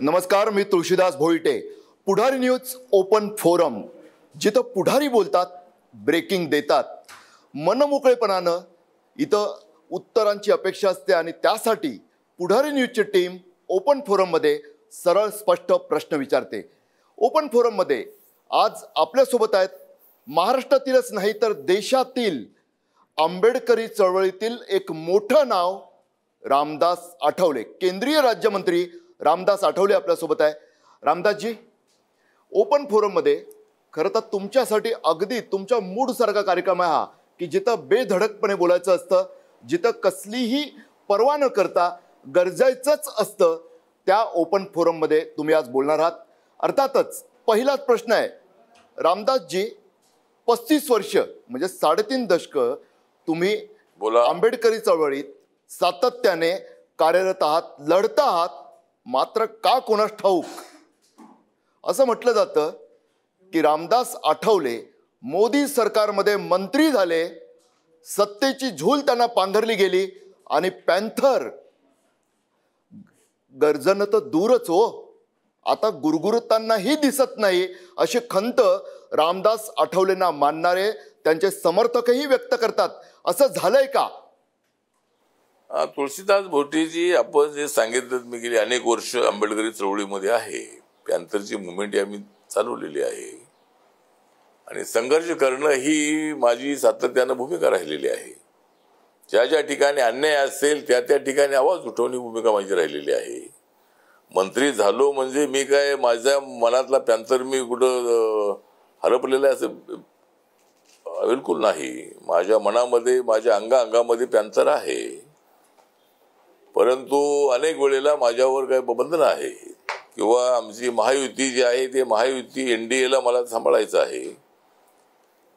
नमस्कार, मी तुळशीदास भोईटे. पुढारी news open forum, जिथं पुढारी बोलतात, ब्रेकिंग देतात. मनमोकळेपणानं इथं उत्तरांची अपेक्षा असते आणि त्यासाठी पुढारी न्यूजची टीम ओपन फोरममध्ये सरळ स्पष्ट प्रश्न विचारते. ओपन फोरममध्ये आज आपल्यासोबत आहेत महाराष्ट्रातीलच नाही तर देशातील आंबेडकरी चळवळीतील एक मोठं नाव रामदास आठवले. केंद्रीय राज्यमंत्री रामदास आठवले आपल्यासोबत आहे. रामदासजी, ओपन फोरममध्ये खरं तर तुमच्यासाठी अगदी तुमच्या मूड सारखा कार्यक्रम आहे हा, की जिथं बेधडकपणे बोलायचं असतं, जिथं कसलीही पर्वा न करता गरजायचंच असतं, त्या ओपन फोरममध्ये तुम्ही आज बोलणार आहात. अर्थातच पहिलाच प्रश्न आहे, रामदासजी 35 वर्ष म्हणजे 3.5 दशकं तुम्ही आंबेडकरी चळवळीत सातत्याने कार्यरत आहात, लढता आहात. मात्र का कोणास ठाऊक असं म्हटलं जातं की रामदास आठवले मोदी सरकारमध्ये मंत्री झाले, सत्तेची झूल त्यांना पांघरली गेली आणि पॅन्थर गर्जन तर दूरच हो, आता गुरगुरतानाही दिसत नाही, अशी खंत रामदास आठवलेंना मानणारे त्यांचे समर्थकही व्यक्त करतात. असं झालंय का? तुळशीदास भोटेजी, आपण जे सांगितलं, मी गेली अनेक वर्ष आंबेडकरी चळवळीमध्ये आहे. पॅन्थरची मुवमेंट आम्ही चालवलेली आहे आणि संघर्ष करणं ही माझी सातत्यानं भूमिका राहिलेली आहे. ज्या ज्या ठिकाणी अन्याय असेल त्या त्या ठिकाणी आवाज उठवणी भूमिका माझी राहिलेली आहे. मंत्री झालो म्हणजे मी काय माझ्या मनातला पॅन्थर मी कुठं हरपलेला आहे असं बिलकुल नाही. माझ्या मनामध्ये, माझ्या अंगामध्ये पॅन्थर आहे, परंतु अनेक वेळेला माझ्यावर काही बंधनं आहे किंवा आमची महायुती जी आहे ते महायुती NDAला मला सांभाळायचं आहे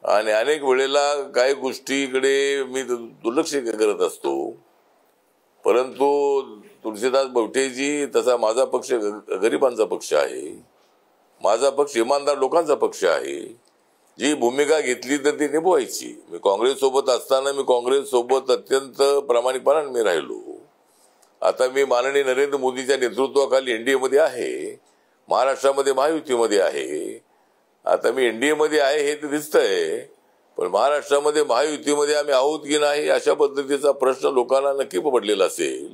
आणि अनेक वेळेला काही गोष्टीकडे मी दुर्लक्ष करत असतो. परंतु तुळशीदास भोटेजी, तसा माझा पक्ष गरिबांचा पक्ष आहे, माझा पक्ष इमानदार लोकांचा पक्ष आहे. जी भूमिका घेतली तर ती निभवायची. मी काँग्रेस सोबत असताना मी काँग्रेस सोबत अत्यंत प्रामाणिकपणाने मी राहिलो. आता मी माननीय नरेंद्र मोदीच्या नेतृत्वाखाली NDA मध्ये आहे, महाराष्ट्रामध्ये महायुतीमध्ये आहे. आता मी NDA मध्ये आहे हे तर दिसतंय, पण महाराष्ट्रामध्ये महायुतीमध्ये आम्ही आहोत की नाही अशा पद्धतीचा प्रश्न लोकांना नक्की पडलेला असेल.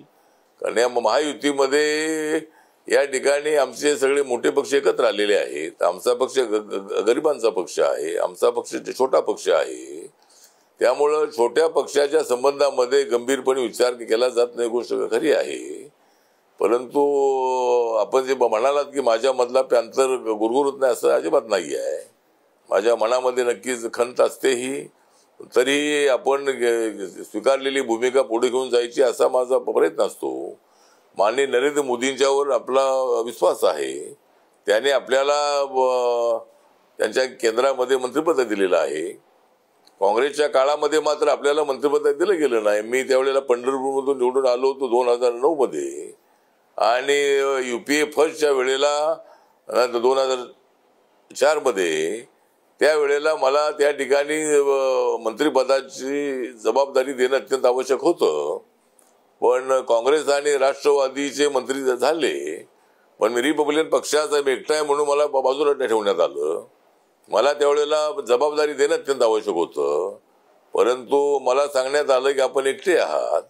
कारण या महायुतीमध्ये या ठिकाणी आमचे सगळे मोठे पक्ष एकत्र आलेले आहेत. आमचा पक्ष गरिबांचा पक्ष आहे, आमचा पक्ष छोटा पक्ष आहे. त्यामुळं छोट्या पक्षाच्या संबंधामध्ये गंभीरपणे विचार केला जात नाही, गोष्ट खरी आहे. परंतु आपण जे म्हणालात की माझ्या मधला पॅन्थर गुरगुरत नाही, असं अजिबात नाही आहे. माझ्या मनामध्ये नक्कीच खंत असते ही, तरी आपण स्वीकारलेली भूमिका पुढे घेऊन जायची असा माझा प्रयत्न असतो. माननीय नरेंद्र मोदींच्यावर आपला विश्वास आहे. त्याने आपल्याला त्यांच्या केंद्रामध्ये मंत्रिपद दिलेलं आहे. काँग्रेसच्या काळामध्ये मात्र आपल्याला मंत्रिपद दिलं गेलं नाही. मी त्यावेळेला पंढरपूरमधून निवडून आलो होतो 2009 मध्ये आणि UPA फर्स्टच्या वेळेला 2004 मध्ये त्यावेळेला मला त्या ठिकाणी मंत्रिपदाची जबाबदारी देणं अत्यंत आवश्यक होतं. पण काँग्रेस आणि राष्ट्रवादीचे मंत्री झाले, पण मी रिपब्लिकन पक्षाचा मी एकटा आहे म्हणून मला बाजूला ठेवण्यात आलं. मला त्यावेळेला जबाबदारी देणं अत्यंत आवश्यक होतं, परंतु मला सांगण्यात आलं की आपण एकटे आहात.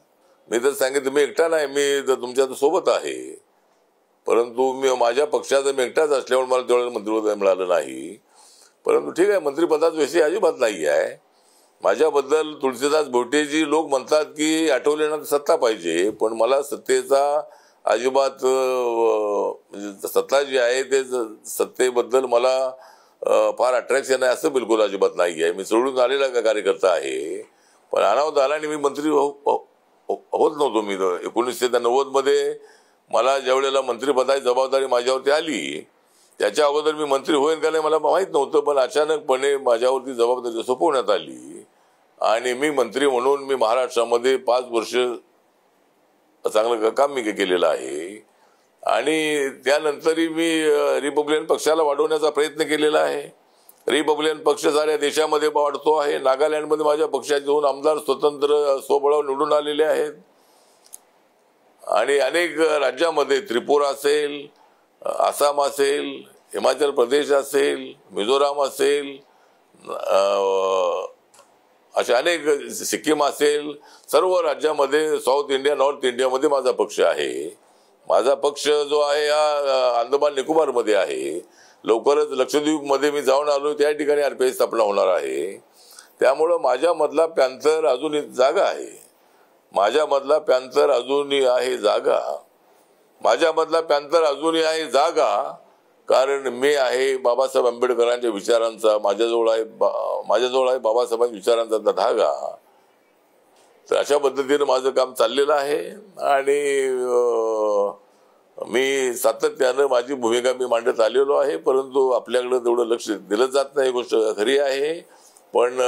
मी तर सांगितलं मी एकटा नाही, मी तुमच्या सोबत आहे. परंतु मी माझ्या पक्षाचा मी एकटाच असल्यामुळे मला त्यावेळेला मंत्रिपद मिळालं नाही. परंतु ठीक आहे, मंत्रिपदाचा विषय अजिबात नाही आहे. माझ्याबद्दल तुळशीदास भोटेजी लोक म्हणतात की आठवलेंना सत्ता पाहिजे, पण मला सत्तेचा अजिबात सत्ता जी आहे ते सत्तेबद्दल मला फार अट्रॅक्शन आहे असं बिलकुल अजिबात नाही आहे. मी सोडून आलेला कार्यकर्ता आहे, पण अनावधानाने मी मंत्री होत नव्हतो. मी 1990 मध्ये मला ज्या वेळेला मंत्रिपदाची जबाबदारी माझ्यावरती आली त्याच्या अगोदर मी मंत्री होईन का नाही मला माहीत नव्हतं, पण अचानकपणे माझ्यावरती जबाबदारी सोपवण्यात आली आणि मी मंत्री म्हणून मी महाराष्ट्रामध्ये 5 वर्ष चांगलं काम मी केलेलं आहे. आणि त्यानंतरही मी रिपब्लिकन पक्षाला वाढवण्याचा प्रयत्न केलेला आहे. रिपब्लिकन पक्ष साऱ्या देशामध्ये वाढतो आहे. नागालँडमध्ये माझ्या पक्षाचे 2 आमदार स्वतंत्र स्वबळावर निवडून आलेले आहेत आणि अनेक राज्यामध्ये त्रिपुरा असेल, आसाम असेल, हिमाचल प्रदेश असेल, मिझोराम असेल, अशा अनेक, सिक्कीम असेल, सर्व राज्यामध्ये साऊथ इंडिया, नॉर्थ इंडियामध्ये माझा पक्ष आहे. माझा पक्ष जो आहे हा अंदमान निकोबारमध्ये आहे. लवकरच लक्षद्वीपमध्ये मी जाऊन आलो, त्या ठिकाणी RPI स्थापना होणार आहे. त्यामुळं माझ्यामधला पॅन्थर अजूनही जागा आहे. माझ्यामधला पॅन्थर अजूनही आहे जागा. माझ्यामधला पॅन्थर अजूनही आहे जागा, कारण मी आहे बाबासाहेब आंबेडकरांच्या विचारांचा, माझ्याजवळ आहे बाबासाहेबांच्या विचारांचा धागा. तर अशा पद्धतीने माझं काम चाललेलं आहे आणि मी सातत्यानं माझी भूमिका मी मांडत आलेलो आहे. परंतु आपल्याकडे तेवढं लक्ष दिलं जात नाही, गोष्ट खरी आहे. पण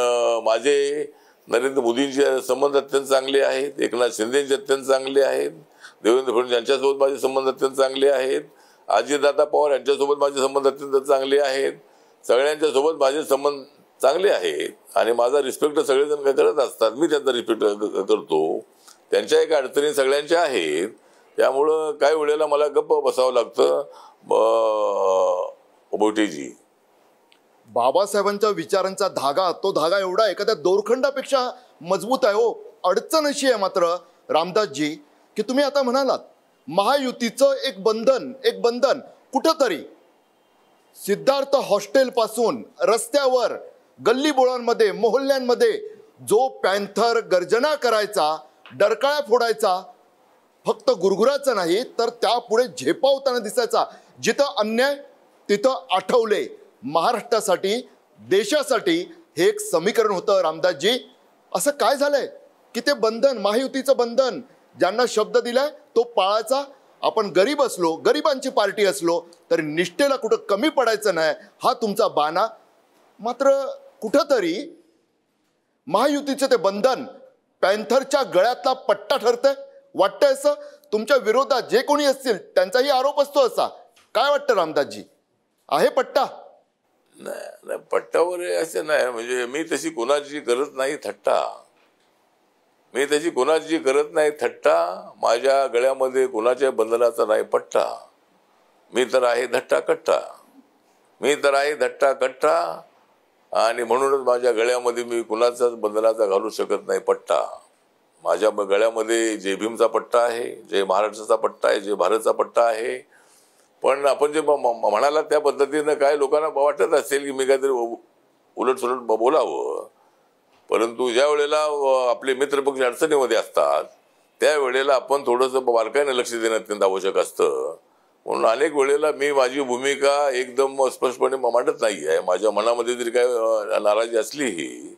माझे नरेंद्र मोदींचे संबंध अत्यंत चांगले आहेत, एकनाथ शिंदेचे अत्यंत चांगले आहेत, देवेंद्र फडणवीस यांच्यासोबत माझे संबंध अत्यंत चांगले आहेत, अजितदादा पवार यांच्यासोबत माझे संबंध अत्यंत चांगले आहेत. सगळ्यांच्या सोबत माझे संबंध चांगले आहेत आणि माझा रिस्पेक्ट सगळेजण काय करत असतात, मी त्यांचा रिस्पेक्ट करतो. त्यांच्या एक अडचणी सगळ्यांच्या आहेत. त्यामुळं काही वेळेला मला गप्प बसावं लागतं. बोटेजी, बाबासाहेबांच्या विचारांचा धागा, तो धागा एवढा एखाद्या दोरखंडापेक्षा मजबूत आहे हो. अडचण अशी आहे मात्र रामदासजी, की तुम्ही आता म्हणालात महायुतीचं एक बंधन कुठंतरी सिद्धार्थ हॉस्टेल पासून रस्त्यावर, गल्लीबोळांमध्ये, मोहल्ल्यांमध्ये जो पॅन्थर गर्जना करायचा, डरकाळ्या फोडायचा, फक्त गुरगुराचं नाही तर त्यापुढे झेपावताना दिसायचा. जिथं अन्याय तिथं आठवले. महाराष्ट्रासाठी, देशासाठी हे एक समीकरण होतं रामदासजी. असं काय झालंय की ते बंधन, महायुतीचं बंधन, ज्यांना शब्द दिलाय तो पाळायचा. आपण गरीब असलो, गरिबांची पार्टी असलो तरी निष्ठेला कुठं कमी पडायचं नाही, हा तुमचा बाणा. मात्र कुठंतरी महायुतीचं ते बंधन पॅन्थरच्या गळ्यातला पट्टा ठरतंय. वाटतंय असं? तुमच्या विरोधात जे कोणी असतील त्यांचाही आरोप असतो असा. काय वाटतं रामदासजी, आहे पट्टा? नाही, पट्टावर असं नाही. म्हणजे मी तशी कोणाची करत नाही थट्टा. माझ्या गळ्यामध्ये कोणाच्या बंधनाचा नाही पट्टा. मी तर आहे धट्टा कट्टा आणि म्हणूनच माझ्या गळ्यामध्ये मी कुणाचाच बंधनाचा घालू शकत नाही पट्टा. माझ्या गळ्यामध्ये जय भीमचा पट्टा आहे, जय महाराष्ट्राचा पट्टा आहे, जय भारतचा पट्टा आहे. पण आपण जे म्हणाला त्या पद्धतीनं काय लोकांना वाटत असेल की मी काहीतरी उलटसुलट बोलावं. परंतु ज्या वेळेला आपले मित्रपक्ष अडचणीमध्ये असतात त्यावेळेला आपण थोडंसं बारकाईने लक्ष देणं अत्यंत आवश्यक असतं. म्हणून अनेक वेळेला मी माझी भूमिका एकदम स्पष्टपणे मांडत नाही आहे. माझ्या मनामध्ये जरी काय नाराजी असलीही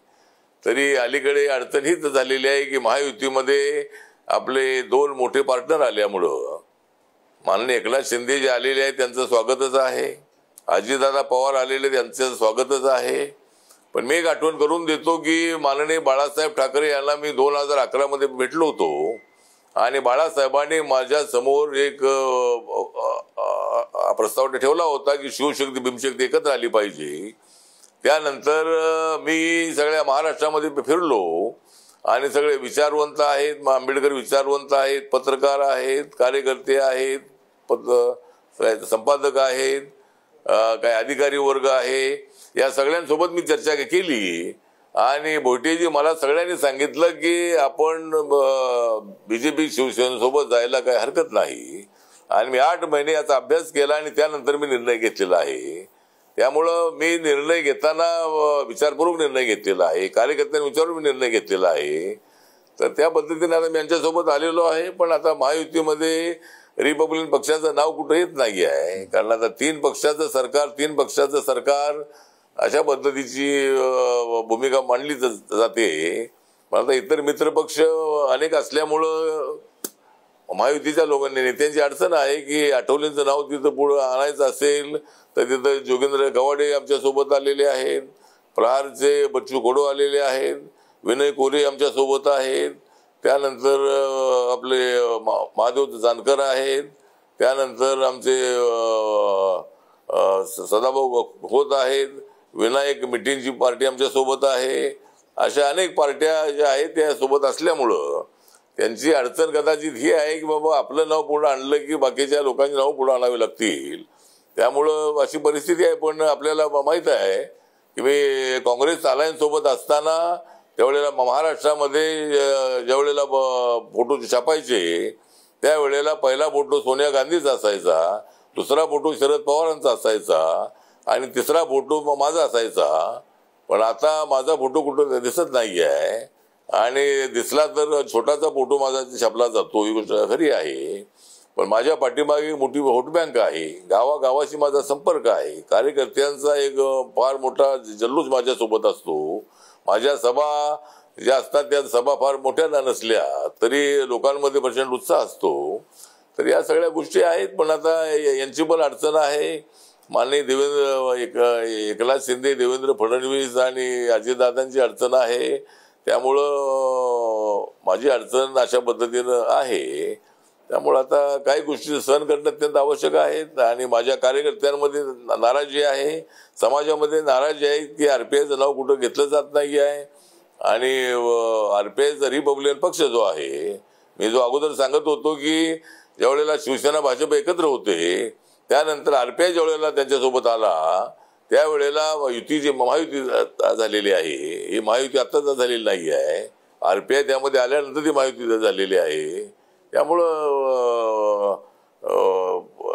तरी अलीकडे अडचण हीच झालेली आहे की महायुतीमध्ये आपले 2 मोठे पार्टनर आल्यामुळं माननीय एकनाथ शिंदे जे आलेले आहेत त्यांचं स्वागतच आहे, अजितदादा पवार आलेले त्यांचं स्वागतच आहे. पण मी एक आठवण करून देतो की माननीय बाळासाहेब ठाकरे यांना मी 2011 मध्ये भेटलो होतो आणि बाळासाहेबांनी माझ्या समोर एक प्रस्ताव ठेवला होता की शिवशक्ती भीमशक्ती एकत्र आली पाहिजे. त्यानंतर मी सगळ्या महाराष्ट्रामध्ये फिरलो आणि सगळे विचारवंत आहेत, आंबेडकर विचारवंत आहेत, पत्रकार आहेत, कार्यकर्ते आहेत, संपादक आहेत, काही अधिकारी वर्ग आहे, या सगळ्यांसोबत मी चर्चा केली आणि भोटेजी मला सगळ्यांनी सांगितलं की आपण BJP शिवसेनेसोबत जायला काही हरकत नाही. आणि मी 8 महिने याचा अभ्यास केला आणि त्यानंतर मी निर्णय घेतलेला आहे. त्यामुळं मी निर्णय घेताना विचारपूर्वक निर्णय घेतलेला आहे, कार्यकर्त्यांनी विचारून मी निर्णय घेतलेला आहे. तर त्या पद्धतीने आता मी यांच्यासोबत आलेलो आहे. पण आता महायुतीमध्ये रिपब्लिकन पक्षाचं नाव कुठं येत नाही आहे, कारण आता 3 पक्षाचं सरकार अशा पद्धतीची भूमिका मांडली जाते. पण आता इतर मित्रपक्ष अनेक असल्यामुळं महायुतीच्या नेत्यांची अडचण आहे की आठवलेंचं नाव तिथं पुढे आणायचं असेल तर तिथं जोगेंद्र गवाडे आमच्या सोबत आलेले आहेत, प्रहारचे बच्चू कडू आलेले आहेत, विनय कोरे आमच्या सोबत आहेत, त्यानंतर आपले महादेव जानकर आहेत, त्यानंतर आमचे सदाभाऊ खोत आहेत, विनायक मिटिंगची पार्टी आमच्या सोबत आहे. अशा अनेक पार्ट्या ज्या आहेत त्या सोबत असल्यामुळं त्यांची अडचण कदाचित ही आहे की बाबा आपलं नाव पुढे आणलं की बाकीच्या लोकांची नाव पुढे आणावी लागतील, त्यामुळं अशी परिस्थिती आहे. पण आपल्याला माहित आहे की मी काँग्रेस अलायन्स सोबत असताना त्यावेळेला महाराष्ट्रामध्ये ज्यावेळेला फोटो छापायचे त्यावेळेला पहिला फोटो सोनिया गांधीचा असायचा, दुसरा फोटो शरद पवारांचा असायचा आणि तिसरा फोटो माझा असायचा. पण आता माझा फोटो कुठं दिसत नाही आहे आणि दिसला तर छोटासा फोटो माझा छापला जातो, ही गोष्ट खरी आहे. पण माझ्या पाठीमागे मोठी व्होट बँक आहे, गावागावाशी माझा संपर्क आहे, कार्यकर्त्यांचा एक फार मोठा जल्लोष माझ्यासोबत असतो. माझ्या सभा ज्या असतात त्या सभा फार मोठ्या नसल्या तरी लोकांमध्ये प्रचंड उत्साह असतो. तर या सगळ्या गोष्टी आहेत. पण आता यांची पण अडचण आहे. माननीय एकनाथ शिंदे, देवेंद्र फडणवीस आणि अजितदादांची अडचण आहे. त्यामुळं माझी अडचण अशा पद्धतीनं आहे. त्यामुळे आता काही गोष्टी सहन करणं अत्यंत आवश्यक आहेत आणि माझ्या कार्यकर्त्यांमध्ये नाराजी आहे, समाजामध्ये नाराजी आहे की आरपीआयचं नाव कुठं घेतलं जात नाही आहे. आणि आरपीआयचा रिपब्लिकन पक्ष जो आहे, मी जो अगोदर सांगत होतो की ज्यावेळेला शिवसेना भाजप एकत्र होते त्यानंतर आरपीआय ज्यावेळेला त्यांच्यासोबत आला त्यावेळेला युती जी महायुती झालेली आहे, ही महायुती आत्ताच झालेली नाही आहे. आरपीआय त्यामध्ये आल्यानंतर ती महायुती झालेली आहे. त्यामुळं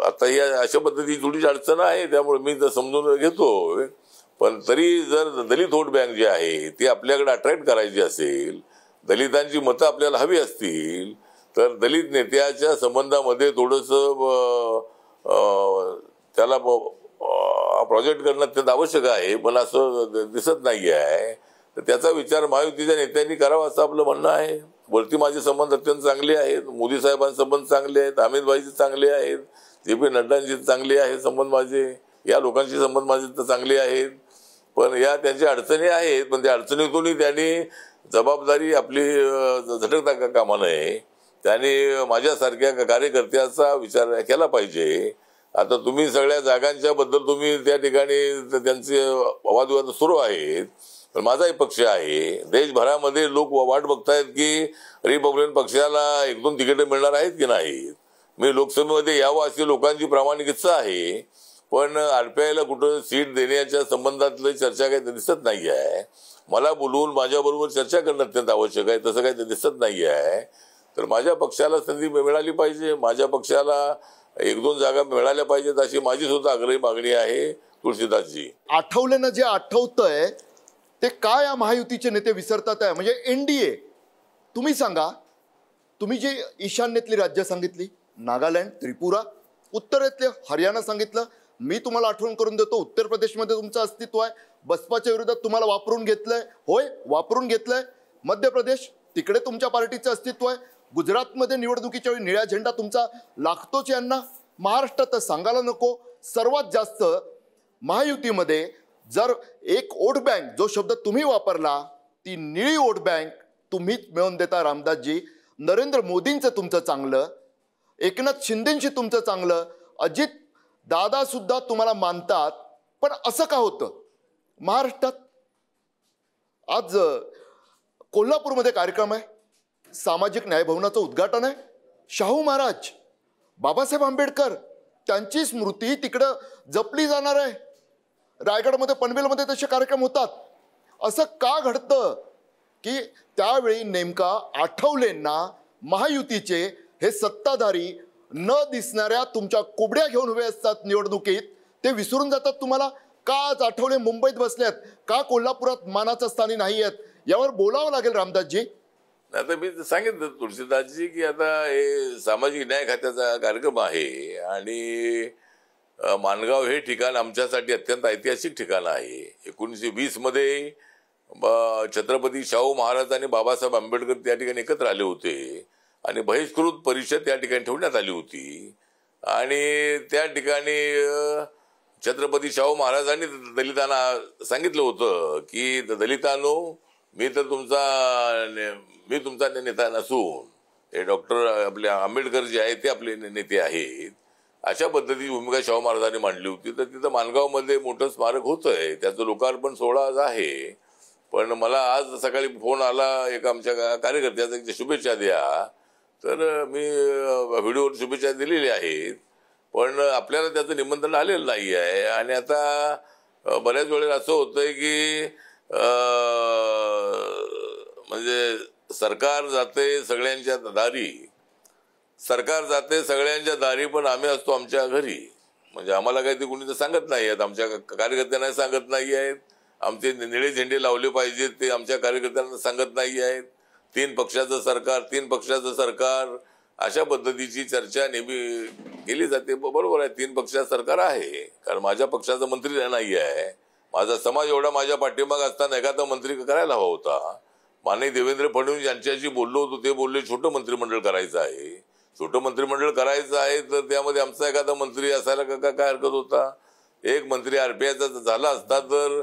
आता ही अशा पद्धतीची थोडीशी अडचण आहे. त्यामुळे मी तर समजून घेतो. पण तरी जर दलित वोट बँक जी आहे ती आपल्याकडे अट्रॅक्ट करायची असेल, दलितांची मतं आपल्याला हवी असतील तर दलित नेत्याच्या संबंधामध्ये थोडंसं त्याला प्रोजेक्ट करणं अत्यंत आवश्यक आहे. पण असं दिसत नाही आहे. तर त्याचा विचार महायुतीच्या नेत्यांनी करावा असं आपलं म्हणणं आहे. वरती माझे संबंध अत्यंत चांगले आहेत, मोदी साहेबांचे संबंध चांगले आहेत, अमित भाईचे चांगले आहेत, जे.पी. नड्डांचे चांगले आहेत संबंध माझे, या लोकांचे संबंध माझे तर चांगले आहेत. पण या त्यांच्या अडचणी आहेत. पण त्या अडचणीतूनही त्यांनी जबाबदारी आपली झटकता कामा नये. त्यांनी माझ्यासारख्या कार्यकर्त्याचा विचार केला पाहिजे. आता तुम्ही सगळ्या जागांच्या बद्दल तुम्ही त्या ठिकाणी त्यांचे वादविवाद सुरू आहेत. पण माझाही पक्ष आहे. देशभरामध्ये लोक वाट बघतायत की रिपब्लिकन पक्षाला 1-2 तिकीट मिळणार आहेत की नाहीत. मी लोकसभेमध्ये यावं अशी लोकांची प्रामाणिक इच्छा आहे. पण आरपीआयला कुठं सीट देण्याच्या संबंधातली चर्चा काही दिसत नाही आहे. मला बोलवून माझ्याबरोबर चर्चा करणं अत्यंत आवश्यक आहे. तसं काही दिसत नाही आहे. तर माझ्या पक्षाला संधी मिळाली पाहिजे, माझ्या पक्षाला 1-2 जागा मिळाल्या पाहिजेत अशी माझी सुद्धा आग्रही मागणी आहे. तुळशीदासजी, आठवलेनं जे आठवतंय ते काय या महायुतीचे नेते विसरतात आहे? म्हणजे एनडीए, तुम्ही सांगा, तुम्ही जी ईशान्येतली राज्य सांगितली, नागालँड, त्रिपुरा, उत्तरेतले हरियाणा सांगितलं, मी तुम्हाला आठवण करून देतो उत्तर प्रदेशमध्ये तुमचं अस्तित्व आहे, बसपाच्या विरोधात तुम्हाला वापरून घेतलंय, होय वापरून घेतलंय. मध्य प्रदेश, तिकडे तुमच्या पार्टीचं अस्तित्व आहे. गुजरातमध्ये निवडणुकीच्या वेळी निळा झेंडा तुमचा लागतोच यांना. महाराष्ट्रात सांगायला नको, सर्वात जास्त महायुतीमध्ये जर एक वोट बँक, जो शब्द तुम्ही वापरला, ती निळी वोट बँक तुम्हीच मिळवून देता रामदासजी. नरेंद्र मोदींचं तुमचं चांगलं, एकनाथ शिंदेंशी तुमचं चांगलं, अजित दादा सुद्धा तुम्हाला मानतात. पण असं का होतं महाराष्ट्रात? आज कोल्हापूरमध्ये कार्यक्रम आहे, सामाजिक न्याय भवनाचं उद्घाटन आहे. शाहू महाराज, बाबासाहेब आंबेडकर, त्यांची स्मृती तिकडं जपली जाणार आहे. रायगडमध्ये, पनवेलमध्ये तसे कार्यक्रम होतात. असं का घडतं की त्यावेळी नेमका आठवलेंना महायुतीचे हे सत्ताधारी न दिसणाऱ्या तुमच्या कुबड्या घेऊन उभे असतात निवडणुकीत, ते विसरून जातात तुम्हाला? का आज आठवले मुंबईत बसल्यात, का कोल्हापुरात मानाचं स्थानी नाही आहेत? यावर बोलावं लागेल रामदासजी. आता मी सांगितलं तुळशीदासजी की आता हे सामाजिक न्याय खात्याचा कार्यक्रम आहे आणि माणगाव हे ठिकाण आमच्यासाठी अत्यंत ऐतिहासिक ठिकाण आहे. 1920 मध्ये छत्रपती शाहू महाराज आणि बाबासाहेब आंबेडकर त्या ठिकाणी एकत्र आले होते आणि बहिष्कृत परिषद त्या ठिकाणी ठेवण्यात आली होती. आणि त्या ठिकाणी छत्रपती शाहू महाराजांनी दलितांना सांगितलं होतं की दलितांनो, मी तुमचा नेता नसून हे डॉक्टर आपले आंबेडकर जे आहेत ते आपले नेते आहेत. अशा पद्धतीची भूमिका शाहू महाराजांनी मांडली होती. तर तिथं माणगावमध्ये मोठं स्मारक होतंय, त्याचं लोकार्पण सोहळा आज आहे. पण मला आज सकाळी फोन आला एक आमच्या कार्यकर्त्याचा की शुभेच्छा द्या, तर मी व्हिडिओवर शुभेच्छा दिलेल्या आहेत, पण आपल्याला त्याचं निमंत्रण आलेलं नाही आहे. आणि आता बऱ्याच वेळेला असं होतंय की म्हणजे सरकार जाते सगळ्यांच्या दारी, पण आम्ही असतो आमच्या घरी. म्हणजे आम्हाला काही ते कुणी तर सांगत नाही आहेत, आमच्या कार्यकर्त्यांना सांगत नाही आहेत. आमचे निळे झेंडे लावले पाहिजेत ते आमच्या कार्यकर्त्यांना सांगत नाही आहेत. 3 पक्षाचं सरकार अशा पद्धतीची चर्चा नेहमी केली जाते. बरोबर आहे, 3 पक्षाचं सरकार आहे, कारण माझ्या पक्षाचा मंत्री नाही आहे. माझा समाज एवढा माझ्या पाठीमाग असताना एखादा मंत्री करायला हवा होता. माननीय देवेंद्र फडणवीस यांच्याशी बोललो होतो, ते बोलले छोटं मंत्रिमंडळ करायचं आहे. छोटं मंत्रिमंडळ करायचं आहे तर त्यामध्ये आमचा एखादा मंत्री असायला काय हरकत होता. एक मंत्री आरपीआयचा झाला असता तर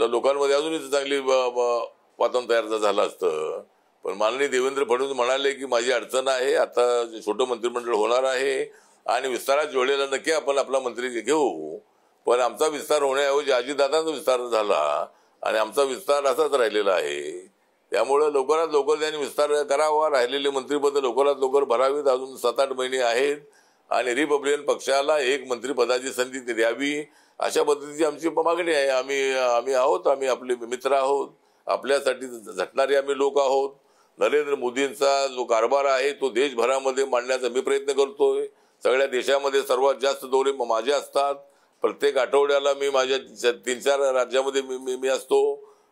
लोकांमध्ये अजूनही चांगली वातावरण तयार झालं असतं. पण माननीय देवेंद्र फडणवीस म्हणाले की माझी अडचण आहे, आता छोटं मंत्रिमंडळ होणार आहे आणि विस्ताराच्या वेळेला नक्की आपण आपला मंत्री घेऊ. पण आमचा विस्तार होण्याऐवजी अजितदादांचा विस्तार झाला आणि आमचा विस्तार असाच राहिलेला आहे. त्यामुळे लवकरात लवकर त्यांनी विस्तार करावा, राहिलेले मंत्रिपद लवकरात लवकर भरावीत. अजून 7-8 महिने आहेत आणि रिपब्लिकन पक्षाला एक मंत्रिपदाची संधी द्यावी, अशा पद्धतीची आमची मागणी आहे. आम्ही आपले मित्र आहोत, आपल्यासाठी झटणारे आम्ही लोक आहोत. नरेंद्र मोदींचा जो कारभार आहे तो देशभरामध्ये मांडण्याचा मी प्रयत्न करतोय. सगळ्या देशामध्ये सर्वात जास्त दौरे माझे असतात. प्रत्येक आठवड्याला मी माझ्या 3-4 राज्यामध्ये मी असतो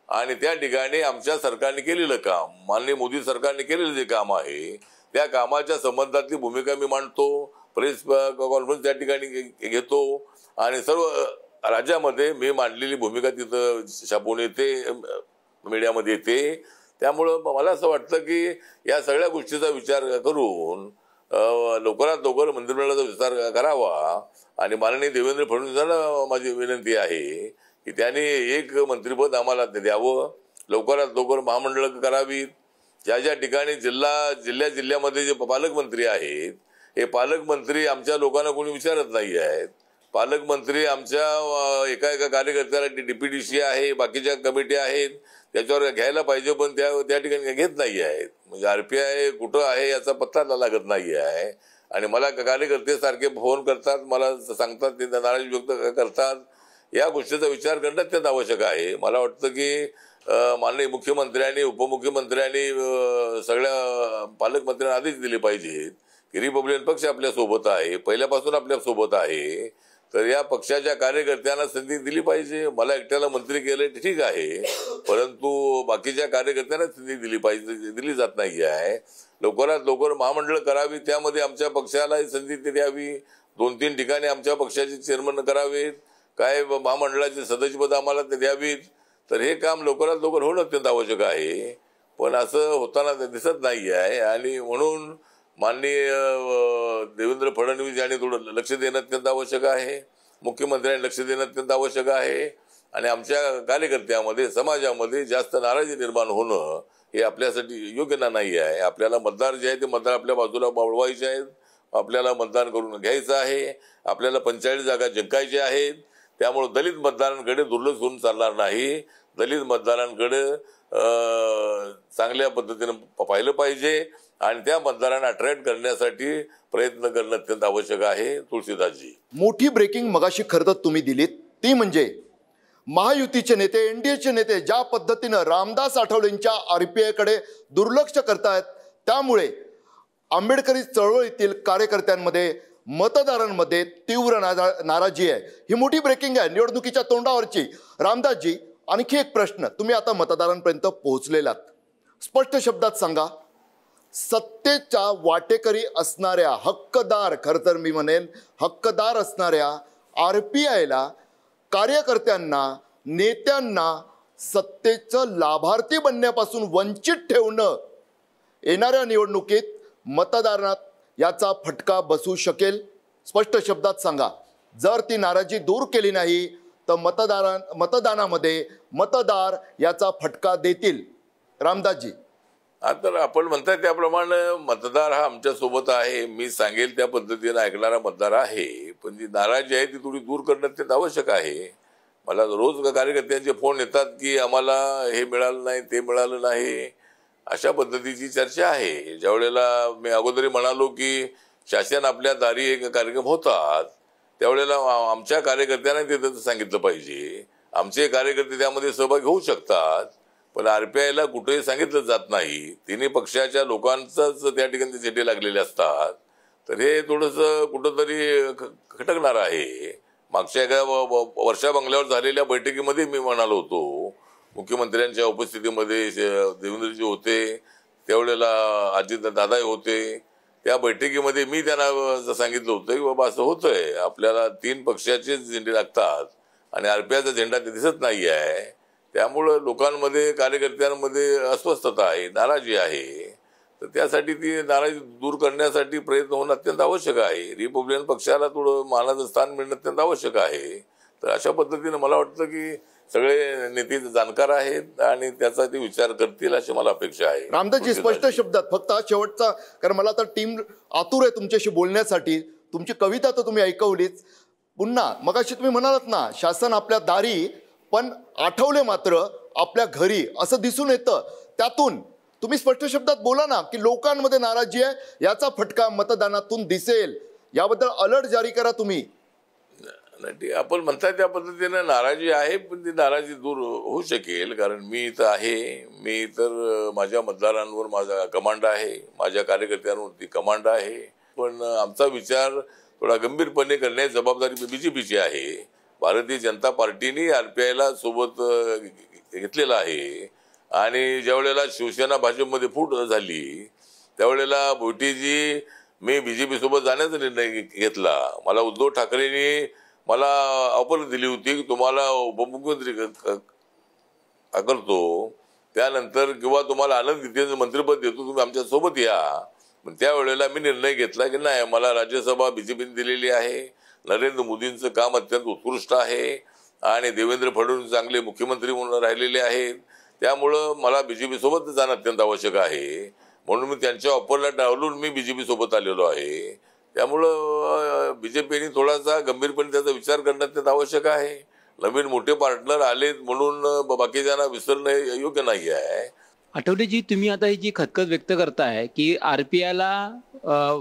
आणि त्या ठिकाणी आमच्या सरकारने केलेलं काम, माननीय मोदी सरकारने केलेलं जे काम आहे त्या कामाच्या संबंधातली भूमिका मी मांडतो. प्रेस कॉन्फरन्स त्या ठिकाणी घेतो आणि सर्व राज्यामध्ये मी मांडलेली भूमिका तिथं छापून येते, मीडियामध्ये येते. त्यामुळं मला असं वाटतं की या सगळ्या गोष्टीचा विचार करून लवकरात लवकर मंत्रिमंडळाचा विस्तार करावा. आणि माननीय देवेंद्र फडणवीसांना माझी विनंती आहे की त्यांनी एक मंत्रिपद आम्हाला द्यावं, लवकरात लवकर महामंडळ करावीत. ज्या ठिकाणी जिल्ह्यामध्ये जे पालकमंत्री आहेत, हे पालकमंत्री आमच्या लोकांना कोणी विचारत नाही आहेत. पालकमंत्री आमच्या एका कार्यकर्त्याला DPDC आहे, बाकीच्या कमिटी आहेत, त्याच्यावर घ्यायला पाहिजे, पण त्या ठिकाणी घेत नाही आहेत. म्हणजे RPI कुठं आहे याचा पत्ता लागत नाही आहे. आणि मला कार्यकर्ते सारखे फोन करतात, मला सांगतात, ते नाराजी व्यक्त करतात. या गोष्टीचा विचार करणं अत्यंत आवश्यक आहे. मला वाटतं की माननीय मुख्यमंत्र्यांनी, उपमुख्यमंत्र्यांनी सगळ्या पालकमंत्र्यांना आदेश दिले पाहिजेत की रिपब्लिकन पक्ष आपल्या सोबत आहे, पहिल्यापासून आपल्या सोबत आहे, तर या पक्षाच्या कार्यकर्त्यांना संधी दिली पाहिजे. मला एकट्याला मंत्री केले ठीक आहे, परंतु बाकीच्या कार्यकर्त्यांना संधी दिली जात नाही आहे. लवकरात लवकर महामंडळ करावी, त्यामध्ये आमच्या पक्षाला संधी द्यावी. 2-3 ठिकाणी आमच्या पक्षाचे चेअरमन करावेत, काय महामंडळाचे सदस्यपद आम्हाला द्यावीत. तर हे काम लवकरात लवकर होणं अत्यंत आवश्यक आहे, पण असं होताना दिसत नाही आहे. आणि म्हणून माननीय देवेंद्र फडणवीस यांनी थोडं लक्ष देणं अत्यंत आवश्यक आहे, मुख्यमंत्र्यांनी लक्ष देणं अत्यंत आवश्यक आहे. आणि आमच्या कार्यकर्त्यामध्ये, समाजामध्ये जास्त नाराजी निर्माण होणं हे आपल्यासाठी योग्य नाही आहे. आपल्याला मतदार जे आहे ते मतदार आपल्या बाजूला वळवायचे आहेत, आपल्याला मतदान करून घ्यायचं आहे, आपल्याला 45 जागा जिंकायच्या आहेत. त्यामुळे दलित मतदारांकडे दुर्लक्ष होऊन चालणार नाही. दलित मतदारांकडे चांगल्या पद्धतीनं पाहिलं पाहिजे आणि त्या मतदारांना अट्रॅक्ट करण्यासाठी प्रयत्न करणं अत्यंत आवश्यक आहे. तुळशीदासजी, मोठी ब्रेकिंग मगाशी खरं तर तुम्ही दिलीत, ती म्हणजे महायुतीचे नेते, NDAचे नेते ज्या पद्धतीनं रामदास आठवलेंच्या RPI कडे दुर्लक्ष करतायत, त्यामुळे आंबेडकरी चळवळीतील कार्यकर्त्यांमध्ये, मतदारांमध्ये तीव्र नाराजी आहे. ही मोठी ब्रेकिंग आहे निवडणुकीच्या तोंडावरची. रामदासजी, आणखी एक प्रश्न, तुम्ही आता मतदारांपर्यंत पोहोचलेलात, स्पष्ट शब्दात सांगा, सत्तेच्या वाटेकरी असणाऱ्या, हक्कदार, खरं तर मी म्हणेन हक्कदार असणाऱ्या RPIला, कार्यकर्त्यांना, नेत्यांना सत्तेचं लाभार्थी बनण्यापासून वंचित ठेवणं येणाऱ्या निवडणुकीत मतदारांना याचा फटका बसू शकेल? स्पष्ट शब्दात सांगा. जर ती नाराजी दूर केली नाही तर मतदानामध्ये मतदार याचा फटका देतील. रामदासजी, आता आपण म्हणताय त्याप्रमाणे मतदार हा आमच्या सोबत आहे, मी सांगेल त्या पद्धतीने ऐकणारा मतदार आहे. पण जी नाराजी आहे ती थोडी दूर करणं अत्यंत आवश्यक आहे. मला रोज कार्यकर्त्यांचे फोन येतात की आम्हाला हे मिळालं नाही, ते मिळालं नाही, अशा पद्धतीची चर्चा आहे. ज्या वेळेला मी अगोदरी म्हणालो की शासन आपल्या दारी एक कार्यक्रम होतात, त्यावेळेला आमच्या कार्यकर्त्यांना ते सांगितलं पाहिजे. आमचे कार्यकर्ते त्यामध्ये सहभागी होऊ शकतात, पण RPIला कुठेही सांगितलं जात नाही. तिन्ही पक्षाच्या लोकांचाच त्या ठिकाणी चिठ्ठी लागलेले असतात. तर हे थोडंसं कुठंतरी खटकणार आहे. मागच्या एका वर्षा बंगल्यावर झालेल्या बैठकीमध्ये मी म्हणालो होतो, मुख्यमंत्र्यांच्या उपस्थितीमध्ये देवेंद्रजी होते, त्यावेळेला अजित दादा होते. त्या बैठकीमध्ये मी त्यांना सांगितलं होतं की बाबा असं होतंय, आपल्याला 3 पक्षाचे झेंडे लागतात आणि RPIचा झेंडा ते दिसत नाही आहे. त्यामुळं लोकांमध्ये, कार्यकर्त्यांमध्ये अस्वस्थता आहे, नाराजी आहे. तर त्यासाठी ती नाराजी दूर करण्यासाठी प्रयत्न होणं अत्यंत आवश्यक आहे. रिपब्लिकन पक्षाला थोडं मानाचं स्थान मिळणं अत्यंत आवश्यक आहे. तर अशा पद्धतीने मला वाटतं की सगळे नेते जाणकार आहेत आणि त्याचा ते विचार करतील अशी मला अपेक्षा आहे. रामदासजी, स्पष्ट शब्दात फक्त शेवटचा, कारण मला आता टीम आतुर आहे तुमच्याशी बोलण्यासाठी. तुमची कविता तर तुम्ही ऐकवलीच. पुन्हा मगाशी तुम्ही म्हणालात ना, शासन आपल्या दारी, पण आठवले मात्र आपल्या घरी, असं दिसून येतं. त्यातून तुम्ही स्पष्ट शब्दात बोला ना की लोकांमध्ये नाराजी आहे, याचा फटका मतदानातून दिसेल. याबद्दल अलर्ट जारी करा तुम्ही. आपण म्हणताय त्या पद्धतीने नाराजी आहे, पण ती नाराजी दूर होऊ शकेल. कारण मी इथं आहे, मी तर माझ्या मतदारांवर माझा कमांड आहे, माझ्या कार्यकर्त्यांवरती कमांड आहे. पण आमचा विचार थोडा गंभीरपणे करण्याची जबाबदारी BJPची आहे. भारतीय जनता पार्टीने RPIला सोबत घेतलेला आहे. आणि ज्या वेळेला शिवसेना भाजपमध्ये फूट झाली, त्यावेळेला भोटीजी मी BJP सोबत जाण्याचा निर्णय घेतला. मला उद्धव ठाकरेंनी मला ऑफर दिली होती की तुम्हाला उपमुख्यमंत्री करतो, त्यानंतर किंवा तुम्हाला आनंद गीतेचं मंत्रिपद देतो, तुम्ही आमच्या सोबत या. पण त्यावेळेला मी निर्णय घेतला की नाही, मला राज्यसभा BJPने दिलेली आहे. नरेंद्र मोदींचं काम अत्यंत उत्कृष्ट आहे आणि देवेंद्र फडणवीस चांगले मुख्यमंत्री म्हणून राहिलेले आहेत. त्यामुळं मला BJP सोबत जाणं अत्यंत आवश्यक आहे. म्हणून मी त्यांच्या ऑफरला डावलून मी BJP सोबत आलेलो आहे. त्यामुळं BJPने थोडासा गंभीरपणे त्याचा विचार करणं अत्यंत आवश्यक आहे. नवीन मोठे पार्टनर आलेत म्हणून बाकीच्यांना विसरणं योग्य नाही आहे. आठवलेजी, तुम्ही आता ही जी खतखत व्यक्त करताय की RPIला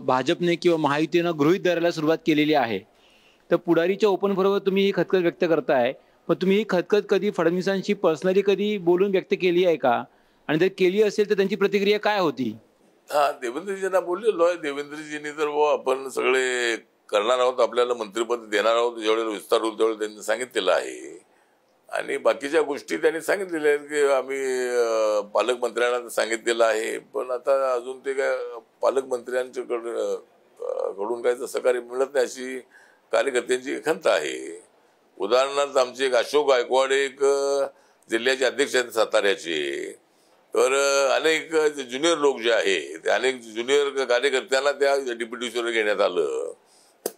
भाजपने किंवा महायुतीनं गृहीत धरायला सुरुवात केलेली आहे, तर पुढारीच्या ओपन फोरमवर तुम्ही ही खतखत व्यक्त करताय. पण तुम्ही ही खतखत कधी फडणवीसांशी पर्सनली कधी बोलून व्यक्त केली आहे का? आणि जर केली असेल तर त्यांची प्रतिक्रिया काय होती? देवेंद्रजींना बोललेलो आहे. देवेंद्रजींनी तर आपण सगळे करणार आहोत, आपल्याला मंत्रिपद देणार आहोत, ज्यावेळेला विस्तार होईल त्यावेळेला त्यांनी सांगितलेलं आहे. आणि बाकीच्या गोष्टी त्यांनी सांगितलेल्या आहेत की आम्ही पालकमंत्र्यांना सांगितलेलं आहे. पण आता अजून ते काय पालकमंत्र्यांच्याकडून काय सहकार्य मिळत नाही अशी कार्यकर्त्यांची खंत आहे. उदाहरणार्थ आमचे एक अशोक गायकवाड एक जिल्ह्याचे अध्यक्ष आहेत साताऱ्याचे. तर अनेक ज्युनियर लोक जे आहेत, अनेक ज्युनियर कार्यकर्त्यांना त्या डेप्युटेशनवर घेण्यात आलं,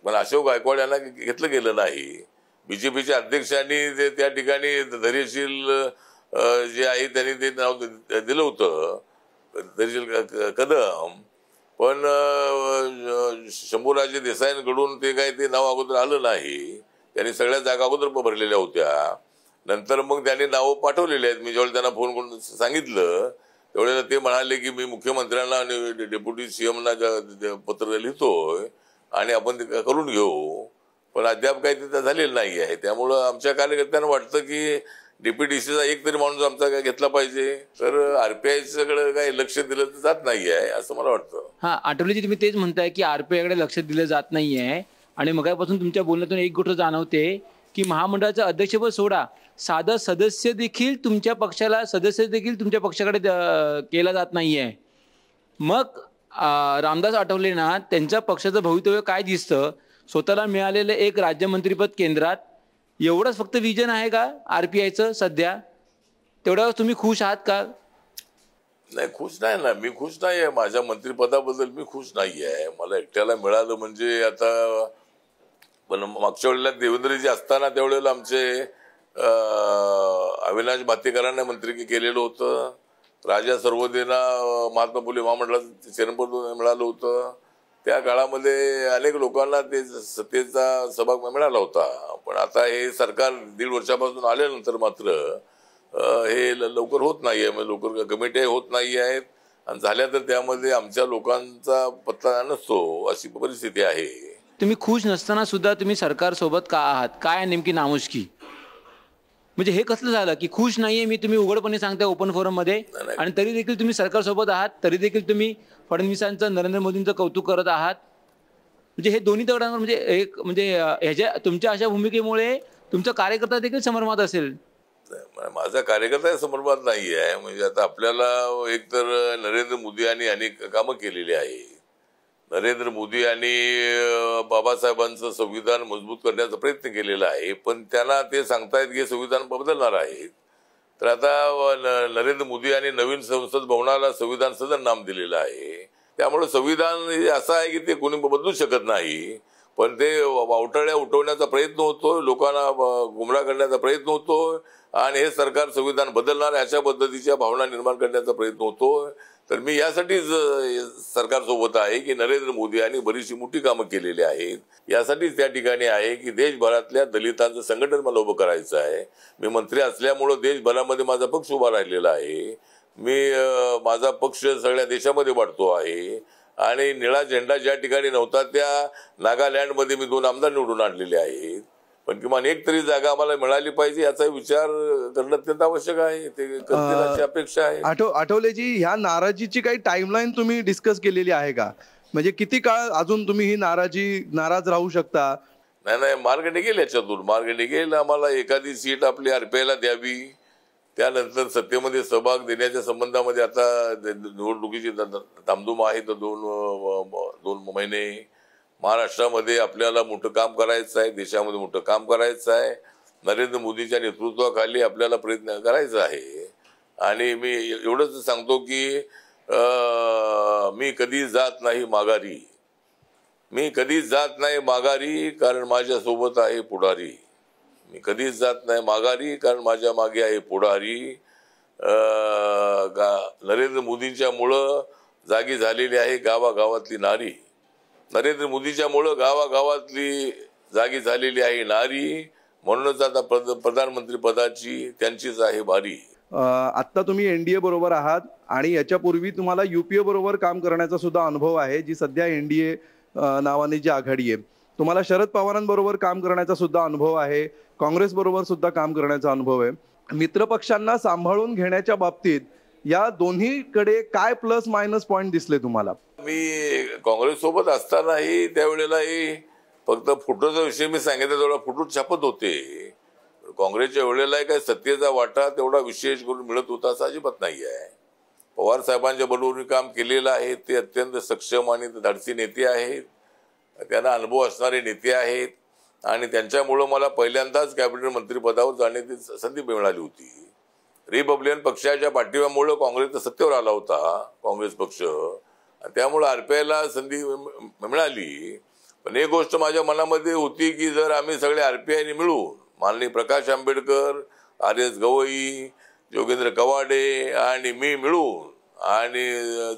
पण अशोक गायकवाड यांना घेतलं गेलं नाही. BJPच्या अध्यक्षांनी ते त्या ठिकाणी धैर्यशील जे आहे त्यांनी ते नाव दिलं होतं, धैर्यशील कदम. पण शंभूराजे देसाईंकडून ते काय ते नाव अगोदर आलं नाही. त्यांनी सगळ्या जागा अगोदर भरलेल्या होत्या. नंतर मग त्यांनी नावं पाठवलेली आहेत. मी ज्यावेळेला त्यांना फोन करून सांगितलं त्यावेळेला ते म्हणाले की मी मुख्यमंत्र्यांना आणि डेप्युटी CMना पत्र लिहितोय आणि आपण ते करून घेऊ. पण अद्याप काही तिथं झालेलं नाही आहे. त्यामुळं आमच्या कार्यकर्त्यांना वाटतं की DPDCचा एक तरी माणूस आमचा काय घेतला पाहिजे. तर RPIच्याकडे काही लक्ष दिलं जात नाही आहे असं मला वाटतं. आठवलेजी, तुम्ही तेच म्हणताय की RPIकडे लक्ष दिलं जात नाहीये. आणि मगापासून तुमच्या बोलण्यातून एक गोष्ट जाणवते की महामंडळाचं अध्यक्षपद सोडा, साधा सदस्य देखील तुमच्या पक्षाकडे केला जात नाहीये. मग रामदास आठवलेंना त्यांच्या पक्षाचं भवितव्य काय दिसतं? स्वतःला मिळालेलं एक राज्यमंत्रीपद केंद्रात, एवढंच फक्त विजन आहे का RPIचं सध्या? तेवढ्यावर तुम्ही खुश आहात का? नाही, खुश नाही ना. मी खुश नाही आहे. माझ्या मंत्रिपदाबद्दल मी खुश नाही आहे. मला एकट्याला मिळालं म्हणजे आता. पण मागच्या वेळेला देवेंद्रजी असताना त्यावेळेला आमचे अविनाश भातेकरांना मंत्री केलेलं होतं. राजा सर्वोदयना महात्मा फुले महामंडळाचं चेअरमनपद मिळालं होतं. त्या काळामध्ये अनेक लोकांना ते सत्तेचा सहभाग मिळाला होता. पण आता हे सरकार 1.5 वर्षापासून आल्यानंतर मात्र हे लवकर होत नाहीये, म्हणजे लवकर कमिट्या होत नाही आहेत आणि झाल्या तर त्यामध्ये आमच्या लोकांचा पत्ता नसतो, अशी परिस्थिती आहे. तुम्ही खुश नसताना सुद्धा तुम्ही सरकार सोबत का आहात? काय नेमकी नामुष्की? म्हणजे हे कसलं झालं की खुश नाहीये मी, तुम्ही उघडपणे सांगताय ओपन फोरम मध्ये, आणि तरी देखील तुम्ही सरकार सोबत आहात, तरी देखील तुम्ही फडणवीसांचं, नरेंद्र मोदींचं कौतुक करत आहात. म्हणजे हे दोन्ही दगडांवर म्हणजे एक म्हणजे ह्याच्या तुमच्या अशा भूमिकेमुळे तुमचा कार्यकर्ता देखील संभ्रमात असेल. माझा कार्यकर्ता संभ्रमात नाही आहे. म्हणजे आता आपल्याला एकतर नरेंद्र मोदी यांनी अनेक कामं केलेली आहे. नरेंद्र मोदी यांनी बाबासाहेबांचं संविधान मजबूत करण्याचा प्रयत्न केलेला आहे, पण त्यांना ते सांगतायत की संविधान बदलणार आहे. तर आता नरेंद्र मोदी यांनी नवीन संसद भवनाला संविधान सदन नाम दिलेलं आहे. त्यामुळे संविधान असं आहे की ते कोणी बदलू शकत नाही, पण ते वावटळ्या उठवण्याचा प्रयत्न होतो, लोकांना गुमराह करण्याचा प्रयत्न होतो आणि हे सरकार संविधान बदलणार अशा पद्धतीच्या भावना निर्माण करण्याचा प्रयत्न होतो. तर मी यासाठीच सरकारसोबत आहे की नरेंद्र मोदी यांनी बरीचशी मोठी कामं केलेली आहेत. यासाठीच त्या ठिकाणी आहे की देशभरातल्या दलितांचं संघटन मला उभं करायचं आहे. मी मंत्री असल्यामुळं देशभरामध्ये माझा पक्ष उभा राहिलेला आहे. मी माझा पक्ष सगळ्या देशामध्ये वाढतो आहे आणि निळा झेंडा ज्या ठिकाणी नव्हता त्या नागालँडमध्ये मी 2 आमदार निवडून आणलेले आहेत. पण किमान एक तरी जागा आम्हाला मिळाली पाहिजे याचा विचार करणं अत्यंत आवश्यक आहे. ते करतील अशी अपेक्षा आहे. आठवलेजी, ह्या नाराजीची काही टाइमलाईन तुम्ही डिस्कस केलेली आहे का? म्हणजे किती काळ अजून तुम्ही ही नाराज राहू शकता? नाही, मार्ग निघेल याच्यातून, मार्ग निघेल. आम्हाला एखादी सीट आपली RPIला द्यावी, त्यानंतर सत्तेमध्ये सहभाग देण्याच्या संबंधामध्ये आता निवडणुकीची धामधूम आहे. तर 2 महिने महाराष्ट्रामध्ये आपल्याला मोठं काम करायचं आहे, देशामध्ये मोठं काम करायचं आहे. नरेंद्र मोदीच्या नेतृत्वाखाली आपल्याला प्रयत्न करायचा आहे. आणि मी एवढंच सांगतो की मी कधी जात नाही माघारी, मी कधीच जात नाही माघारी, कारण माझ्यासोबत आहे पुढारी. मी कधीच जात नाही माघारी, कारण माझ्या मागे आहे पुढारी. नरेंद्र मोदींच्या मुळे जागी झालेली आहे गावागावातली नारी. नरेंद्र मोदीच्या मुळे गावागावातली जागी झालेली आहे नारी. म्हणूनच आता प्रधानमंत्री पदाची त्यांचीच आहे भारी. आता तुम्ही NDA बरोबर आहात आणि याच्यापूर्वी तुम्हाला UPA बरोबर काम करण्याचा सुद्धा अनुभव आहे, जी सध्या NDA नावाने जी आघाडी आहे. तुम्हाला शरद पवारांबरोबर काम करण्याचा सुद्धा अनुभव आहे, काँग्रेस बरोबर सुद्धा काम करण्याचा अनुभव आहे. मित्रपक्षांना सांभाळून घेण्याच्या बाबतीत या दोन्हीकडे काय प्लस मायनस पॉइंट दिसले तुम्हाला? मी काँग्रेस सोबत असतानाही त्यावेळेलाही फक्त फोटोचा विषय मी सांगितलं तेवढा फोटो छापत होते. काँग्रेसच्या वेळेला काही सत्तेचा वाटा तेवढा विशेष करून मिळत होता असं अजिबात नाही आहे. पवार साहेबांच्या बरोबर काम केलेलं आहे. ते अत्यंत सक्षम आणि धाडसी नेते आहेत, त्यांना अनुभव असणारे नेते आहेत आणि त्यांच्यामुळं मला पहिल्यांदाच कॅबिनेट मंत्रीपदावर जाण्याची संधी मिळाली होती. रिपब्लिकन पक्षाच्या पाठिंब्यामुळं काँग्रेस सत्तेवर आला होता, काँग्रेस पक्ष, त्यामुळे RPIला संधी मिळाली. पण एक गोष्ट माझ्या मनामध्ये होती की जर आम्ही सगळे RPIने मिळून, माननीय प्रकाश आंबेडकर, RS गवई, योगेंद्र कवाडे आणि मी मिळून, आणि